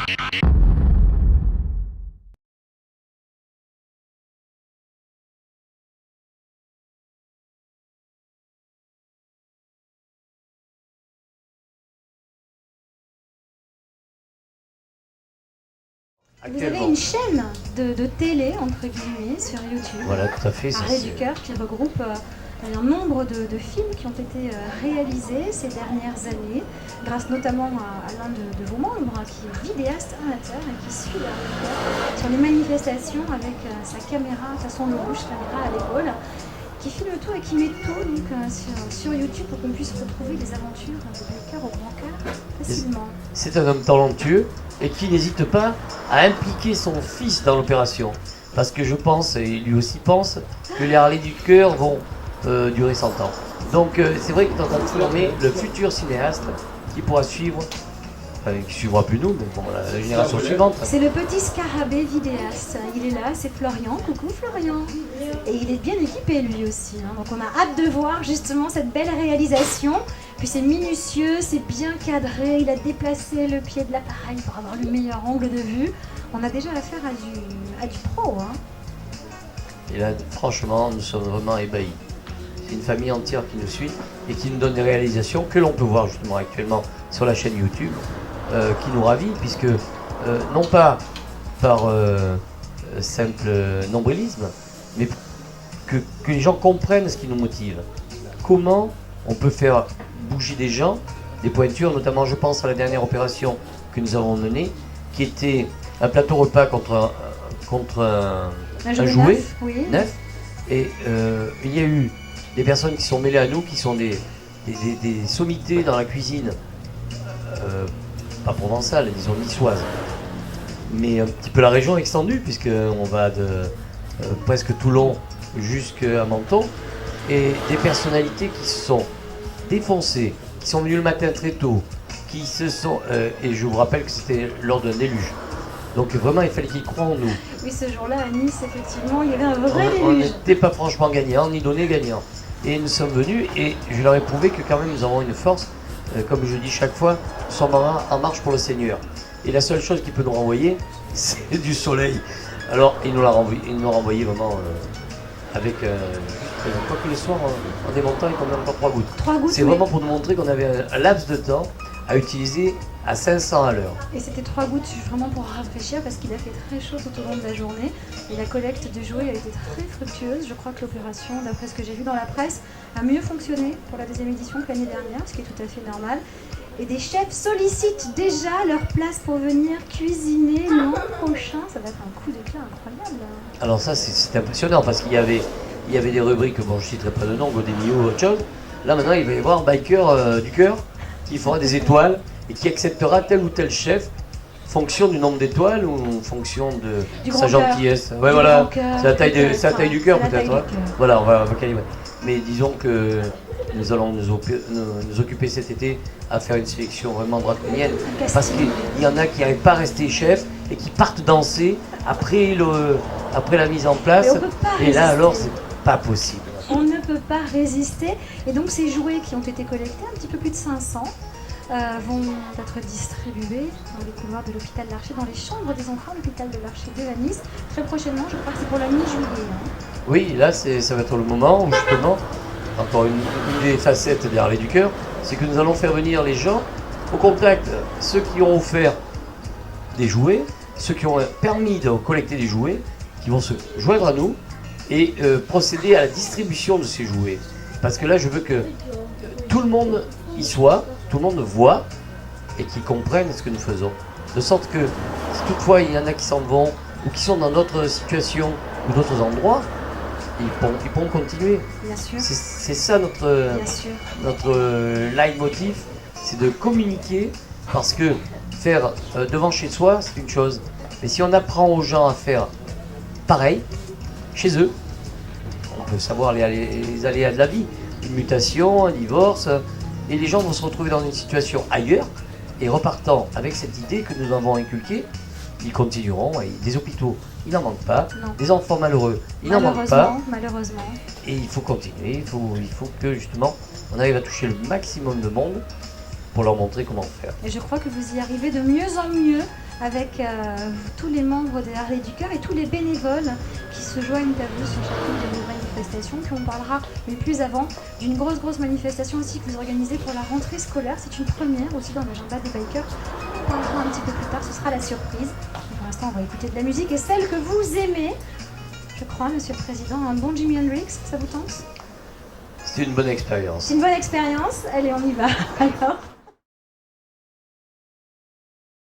Vous avez une chaîne de télé, entre guillemets, sur YouTube. Voilà, tout à fait. Arrêt du cœur, qui regroupe un nombre de films qui ont été réalisés ces dernières années, grâce notamment à l'un de vos membres, qui est vidéaste amateur et qui suit Arrêt du cœur sur les manifestations avec sa caméra, de toute façon le rouge caméra à l'épaule, qui filme tout et qui met tout donc, sur YouTube pour qu'on puisse retrouver les aventures de cœur au grand cœur facilement. C'est un homme talentueux et qui n'hésite pas à impliquer son fils dans l'opération. Parce que je pense, et lui aussi pense, que les Harley du cœur vont durer 100 ans. Donc c'est vrai qu'il est en train de former le futur cinéaste qui pourra suivre, qui ne suivra plus nous, mais bon, la génération suivante. C'est le petit scarabée vidéaste. Il est là, c'est Florian. Coucou Florian. Et il est bien équipé lui aussi. Hein. Donc on a hâte de voir justement cette belle réalisation. Puis c'est minutieux, c'est bien cadré. Il a déplacé le pied de l'appareil pour avoir le meilleur angle de vue. On a déjà affaire à du pro. Hein. Et là, franchement, nous sommes vraiment ébahis. C'est une famille entière qui nous suit et qui nous donne des réalisations que l'on peut voir justement actuellement sur la chaîne YouTube, qui nous ravit, puisque non pas par simple nombrilisme, mais que les gens comprennent ce qui nous motive. Comment on peut faire bouger des gens, des pointures, notamment je pense à la dernière opération que nous avons menée, qui était un plateau repas contre un jouet neuf, oui. neuf. Et il y a eu des personnes qui sont mêlées à nous, qui sont des sommités dans la cuisine, pas provençale, disons niçoise, mais un petit peu la région extendue, puisqu'on va de presque Toulon jusqu'à Menton, et des personnalités qui se sont défoncées, qui sont venues le matin très tôt, qui se sont... et je vous rappelle que c'était lors d'un déluge. Donc vraiment, il fallait qu'ils croient en nous. Oui, ce jour-là, à Nice, effectivement, il y avait un vrai On déluge. n'était pas franchement gagnants, ni donnés gagnants. Et nous sommes venus, et je leur ai prouvé que quand même nous avons une force, comme je dis chaque fois, nous sommes en marche pour le Seigneur. Et la seule chose qui peut nous renvoyer, c'est du soleil. Alors, il nous l'a renvoyé vraiment avec... quoi que le soir, en démontant, il tombait encore 3 gouttes. 3 gouttes, C'est oui. vraiment pour nous montrer qu'on avait un laps de temps à utiliser à 500 à l'heure. Et c'était 3 gouttes vraiment pour rafraîchir parce qu'il a fait très chaud tout au long de la journée. Et la collecte de jouets a été très fructueuse. Je crois que l'opération, d'après ce que j'ai vu dans la presse, a mieux fonctionné pour la deuxième édition que l'année dernière, ce qui est tout à fait normal. Et des chefs sollicitent déjà leur place pour venir cuisiner l'an prochain. Ça va être un coup d'éclat incroyable. Alors ça, c'est impressionnant parce qu'il y avait des rubriques, bon je ne citerai pas de nom, Godemio ou autre chose. Là maintenant, il va y avoir Biker du cœur qui fera des étoiles et qui acceptera tel ou tel chef fonction du nombre d'étoiles ou en fonction de sa gentillesse. Ouais, voilà, c'est la taille du cœur peut-être. Hein. Voilà, on va calibrer. Mais disons que nous allons nous occuper cet été à faire une sélection vraiment draconienne. Parce qu'il y en a qui n'arrivent pas à rester chef et qui partent danser après la mise en place. Et là alors, c'est pas possible. On ne peut pas résister. Et donc ces jouets qui ont été collectés, un petit peu plus de 500, vont être distribués dans les couloirs de l'hôpital d'Archer, dans les chambres des enfants de l'hôpital de l'Archer de Nice. Très prochainement, je crois que c'est pour la mi-juillet. Hein. Oui, là ça va être le moment où justement, encore une des facettes des Harley du cœur, c'est que nous allons faire venir les gens au contact, ceux qui ont offert des jouets, ceux qui ont permis de collecter des jouets, qui vont se joindre à nous et procéder à la distribution de ces jouets. Parce que là, je veux que tout le monde y soit, tout le monde voit et qu'ils comprennent ce que nous faisons. De sorte que si toutefois il y en a qui s'en vont ou qui sont dans d'autres situations ou d'autres endroits, ils pourront continuer. Bien sûr. C'est ça notre leitmotiv, c'est de communiquer, parce que faire devant chez soi, c'est une chose. Mais si on apprend aux gens à faire pareil, chez eux, on peut savoir les aléas de la vie, une mutation, un divorce, et les gens vont se retrouver dans une situation ailleurs, et repartant avec cette idée que nous avons inculquée, ils continueront, et des hôpitaux, il n'en manque pas, non. Des enfants malheureux, il n'en manque pas. Malheureusement. Et il faut continuer, il faut que justement on arrive à toucher le maximum de monde pour leur montrer comment faire. Et je crois que vous y arrivez de mieux en mieux avec tous les membres des Harley du Cœur et tous les bénévoles qui se joignent à vous sur chacune de vos manifestations. Puis on parlera, mais plus avant, d'une grosse manifestation aussi que vous organisez pour la rentrée scolaire. C'est une première aussi dans l'agenda des bikers. On parlera un petit peu plus tard, ce sera la surprise. Mais pour l'instant, on va écouter de la musique et celle que vous aimez, je crois, Monsieur le Président, un bon Jimi Hendrix, ça vous tente? C'est une bonne expérience. C'est une bonne expérience. Allez, on y va. Alors.